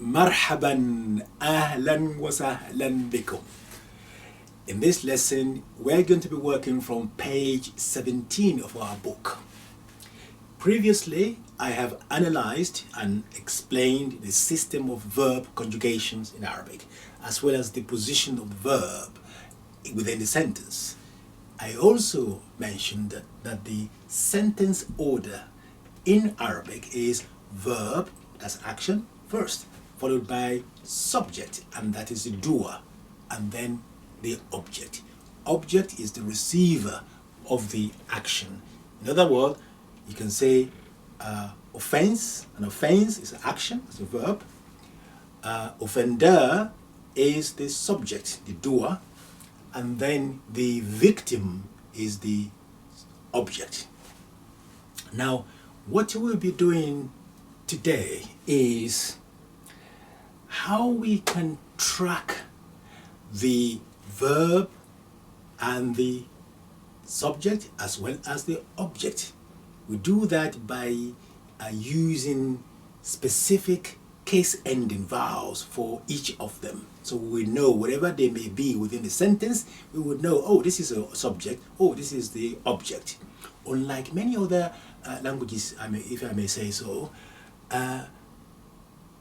Marhaban, ahlan wa sahlan bikum. In this lesson, we're going to be working from page 17 of our book. Previously, I have analyzed and explained the system of verb conjugations in Arabic, as well as the position of the verb within the sentence. I also mentioned that the sentence order in Arabic is verb, that's action, first, followed by subject, and that is the doer, and then the object. Object is the receiver of the action. In other words, you can say offense. An offense is an action, it's a verb. Offender is the subject, the doer, and then the victim is the object. Now, what we'll be doing today is how we can track the verb and the subject as well as the object. We do that by using specific case-ending vowels for each of them. So we know whatever they may be within the sentence, we would know, oh, this is a subject, oh, this is the object. Unlike many other languages, if I may say so,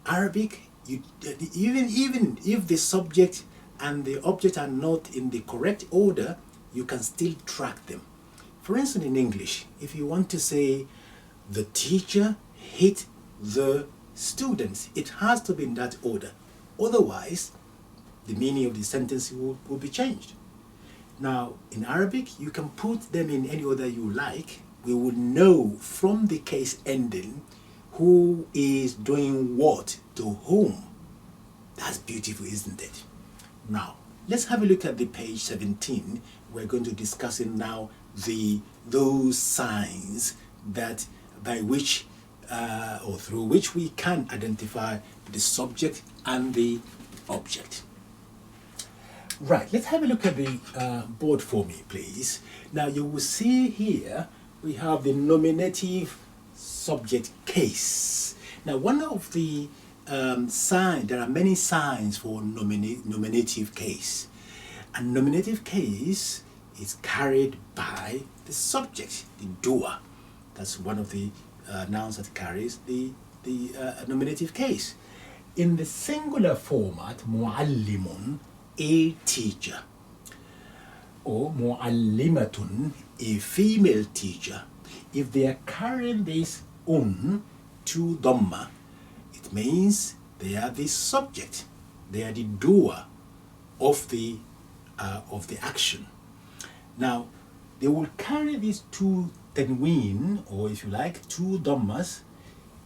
Arabic, even if the subject and the object are not in the correct order, you can still track them. For instance, in English, if you want to say the teacher hit the students, it has to be in that order. Otherwise, the meaning of the sentence will be changed. Now, in Arabic, you can put them in any order you like. We will know from the case ending who is doing what to whom. That's beautiful, isn't it? Now, let's have a look at the page 17. We're going to discuss it now, those signs that by which or through which we can identify the subject and the object. Right, let's have a look at the board for me, please. Now, you will see here we have the nominative subject case. Now, one of the signs, there are many signs for nominative case. A nominative case is carried by the subject, the doer. That's one of the nouns that carries the nominative case. In the singular format, muallimun, a teacher, or muallimatun, a female teacher, if they are carrying this to dhamma, it means they are the subject, they are the doer of the action. Now, they will carry these two tanween, or if you like, two dhammas,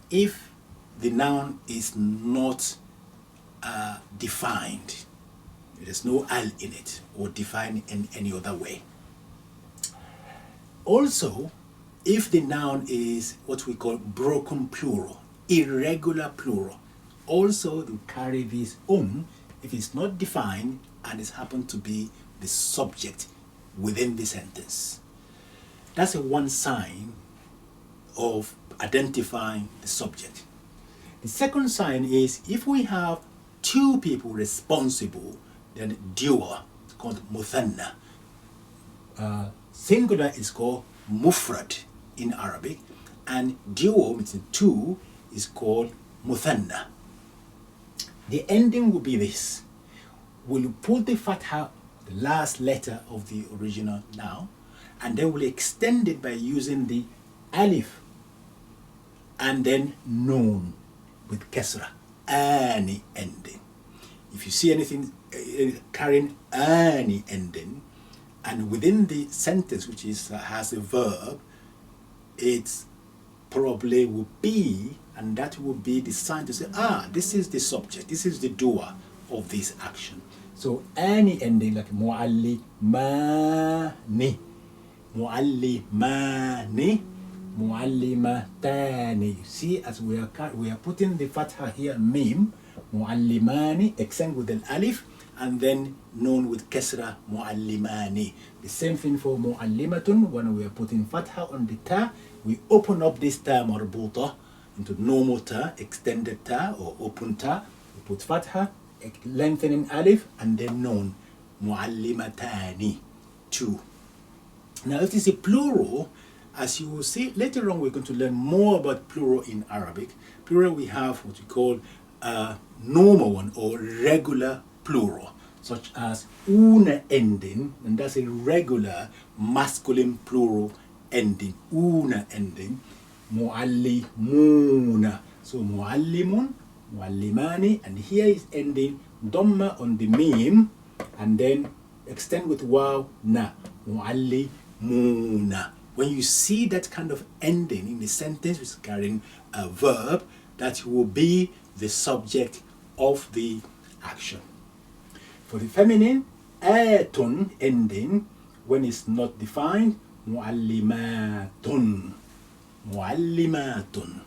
if the noun is not defined. There's no al in it, or defined in any other way. Also, if the noun is what we call broken plural, irregular plural, also they carry this if it's not defined and it happens to be the subject within the sentence. That's one sign of identifying the subject. The second sign is if we have two people responsible, then doer, called muthanna. Singular is called mufrad in Arabic, and duo, means two, is called muthanna. The ending will be this. We'll put the fatha, the last letter of the original noun, and then we'll extend it by using the alif and then noon with kasra, any ending. If you see anything carrying any ending, and within the sentence which has a verb, it probably will be, and that will be the sign to say, this is the subject, this is the doer of this action. So any ending like muallimani, muallimani, muallimatani. You see, as we are putting the fatha here, mim, muallimani, extend with an alif, and then known with kasra, muallimani. The same thing for muallimatun. When we are putting fatha on the ta, we open up this ta marbuta into normal ta, extended ta, or open ta, put fatha, lengthening alif, and then noon. Muallimatani, 2. Now, if it's a plural, as you will see later on, we're going to learn more about plural in Arabic. Plural, we have what we call a normal one or regular plural, such as una ending, and that's a regular masculine plural ending. Una ending, muallimuna. So muallimun, muallimani, and here is ending dhamma on the meme, and then extend with waw na, muallimuna. When you see that kind of ending in the sentence which is carrying a verb, that will be the subject of the action. For the feminine, atun ending, when it's not defined, muallimatun. Muallimatun.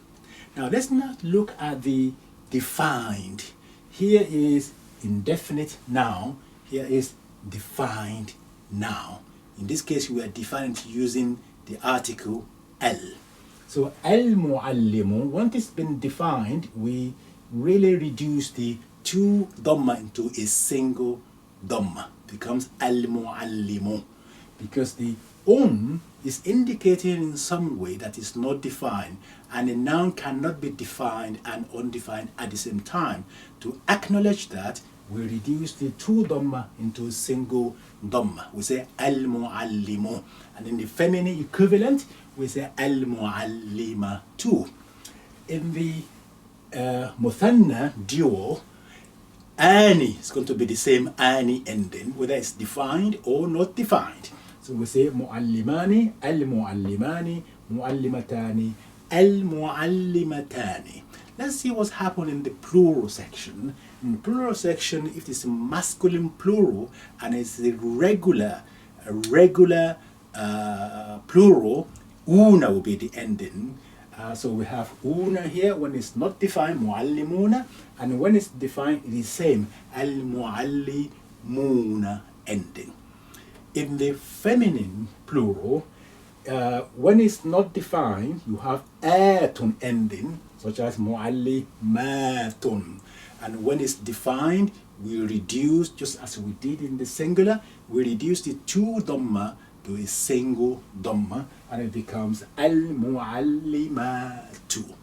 Now let's not look at the defined. Here is indefinite noun. Here is defined noun. In this case, we are defining using the article al. So al-muallimu, once it's been defined, we really reduce the 2 dhamma into a single dhamma. Becomes al-muallimu. Because the is indicated in some way that is not defined, and a noun cannot be defined and undefined at the same time. To acknowledge that, we reduce the 2 dhamma into a single dhamma. We say al-muallimu. And in the feminine equivalent, we say al-muallimatu. In the muthanna dual, ani is going to be the same ani ending, whether it's defined or not defined. So we say muallimani, al-muallimani, muallimatani, al-muallimatani. Let's see what's happened in the plural section. In the plural section, if it's a masculine plural and it's a regular plural, una will be the ending. So we have una here when it's not defined, muallimuna, and when it's defined, it is same, al-muallimuna ending. In the feminine plural, when it's not defined, you have atun ending, such as muallimatun. And when it's defined, we reduce, just as we did in the singular, we reduce the 2 dhamma to a single dhamma, and it becomes al-muallimatu.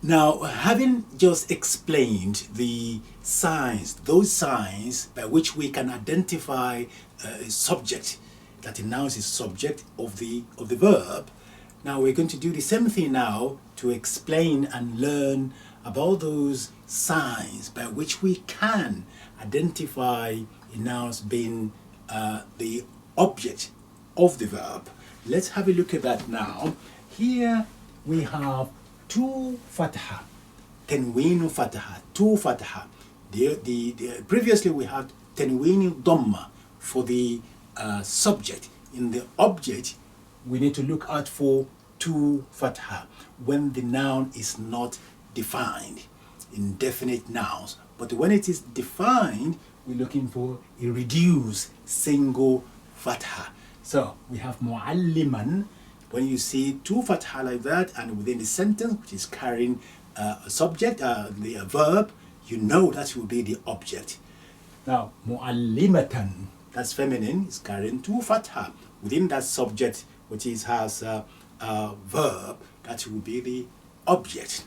Now, having just explained the signs, those signs by which we can identify a subject that announces subject of the verb, now we're going to do the same thing now to explain and learn about those signs by which we can identify a noun being the object of the verb. Let's have a look at that now. Here we have 2 fatha, tenwinu fatha, 2 fatha. Previously we had tenwinu dhamma for the subject. In the object, we need to look out for 2 fatha when the noun is not defined, indefinite nouns. But when it is defined, we're looking for a reduced single fatha. So we have mualliman. When you see 2 fatha like that, and within the sentence which is carrying a subject, the verb, you know that will be the object. Now muallimatan, that's feminine, is carrying 2 fatha within that subject which has a verb, that will be the object.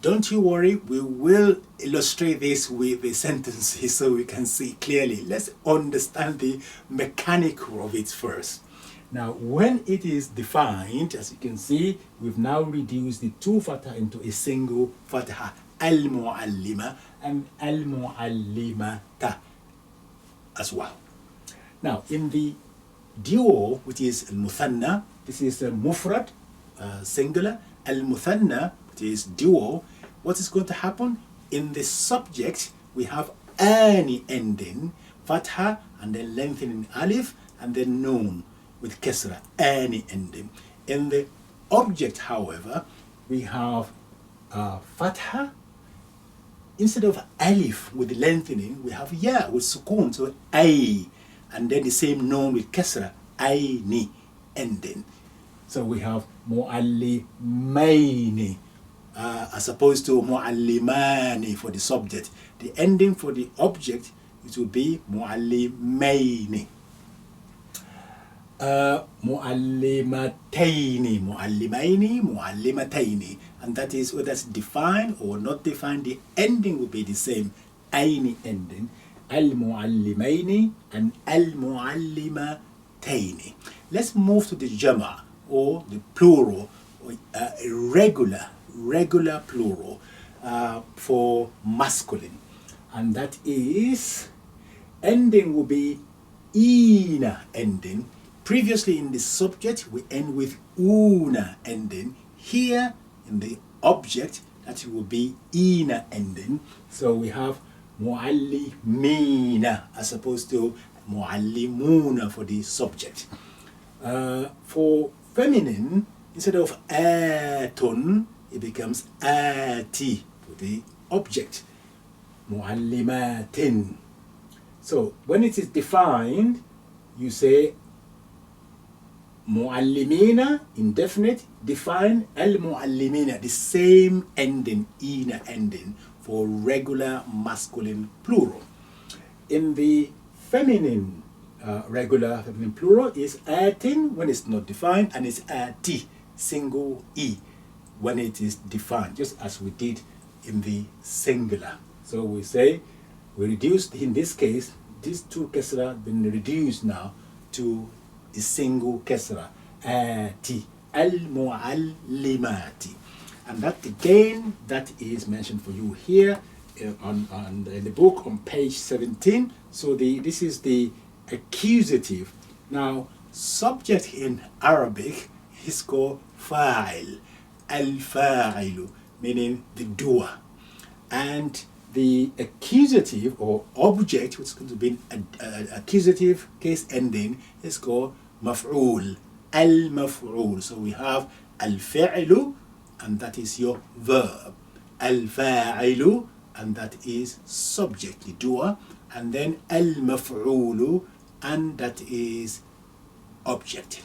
Don't you worry, we will illustrate this with the sentences so we can see clearly. Let's understand the mechanic of it first. Now, when it is defined, as you can see, we've now reduced the 2 fatha into a single fatha, al-muallima and al-muallimata as well. Now, in the duo, which is al-muthanna, this is a mufrad, singular, al-muthanna, which is duo. What is going to happen? In the subject, we have ani ending, fatha, and then lengthening alif, and then noon with kesra, ani ending. In the object, however, we have fatha. Instead of alif with lengthening, we have ya with sukun, so ay, and then the same noon with kesra, ayni ending. So we have muallimaini, as opposed to mu'allimani for the subject. The ending for the object, it will be mu'allimaini. Mu'allimataini, mu'allimaini, mu'allimataini. And that is whether it's defined or not defined, the ending will be the same. Aini ending. Al-mu'allimaini and al-mu'allimataini. Let's move to the jama, or the plural, or regular plural for masculine. And that is, ending will be ina ending. Previously in the subject, we end with una ending. Here in the object, that will be ina ending. So we have muallimina as opposed to muallimuna for the subject. For feminine, instead of atun, it becomes ati for the object. Muallimatin. So when it is defined, you say muallimina, indefinite, define al-muallimina, the same ending, ina ending, for regular masculine plural. In the feminine, regular feminine plural is atin when it's not defined, and it's ati, single e, when it is defined, just as we did in the singular. So we say, we reduced, in this case, these two kasra have been reduced now to a single kasra, ati, al-muallimati. And that again, that is mentioned for you here in the book on page 17. So this is the accusative. Now, subject in Arabic is called fa'il, al-fa'ilu, meaning the doer. And the accusative or object, which is going to be an accusative case ending, is called maf'ul, al-maf'ul. So we have al-fi'lu, and that is your verb. Al-fa'ilu, and that is subject, the doer. And then al-maf'ulu, and that is object.